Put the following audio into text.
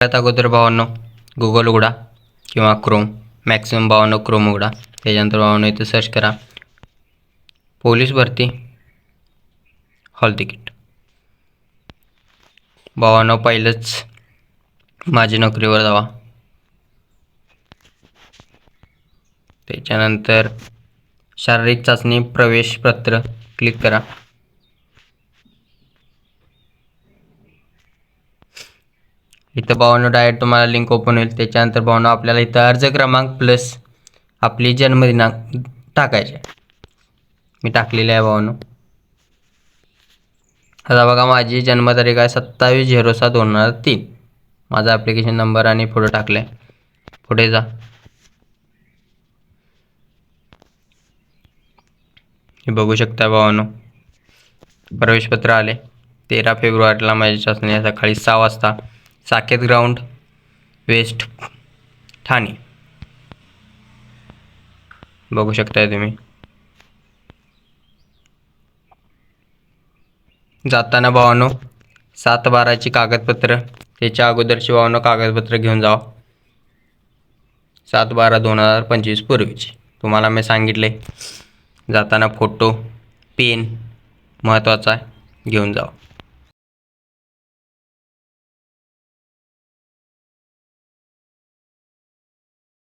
सगळ्यात अगोदर भावांनो गुगल उघडा किंवा क्रोम, मॅक्सिमम भावांनो क्रोम उघडा. त्याच्यानंतर भावांनो इथं सर्च करा पोलीस भरती हॉल तिकीट. भावांनो पहिलंच माझी नोकरीवर जावा. त्याच्यानंतर शारीरिक चाचणी प्रवेश पत्र क्लिक करा. इथं भावांनो डायरेक्ट तुम्हाला लिंक ओपन होईल. त्याच्यानंतर भावांनो आपल्याला इथं अर्ज क्रमांक प्लस आपली जन्मदिनांक टाकायचे. मी टाकलेली आहे भावांनो. आता बघा माझी जन्मतारीख आहे 27/07/2003. माझा ॲप्लिकेशन नंबर आणि फोटो टाकलाय. पुढे जा. हे बघू शकता भावांनो प्रवेशपत्र आले. 13 फेब्रुवारीला माझी चाचणी आहे. सकाळी 6 वाजता साकेत ग्राउंड वेस्ट ठाणे. बघू शकताय तुम्ही. जाताना भावांनो 7/12ची कागदपत्र त्याच्या अगोदरची भावांनो कागदपत्र घेऊन जावा. 7/12/2025 पूर्वीची तुम्हाला मी सांगितले. जाताना फोटो पेन महत्त्वाचा आहे घेऊन जावा.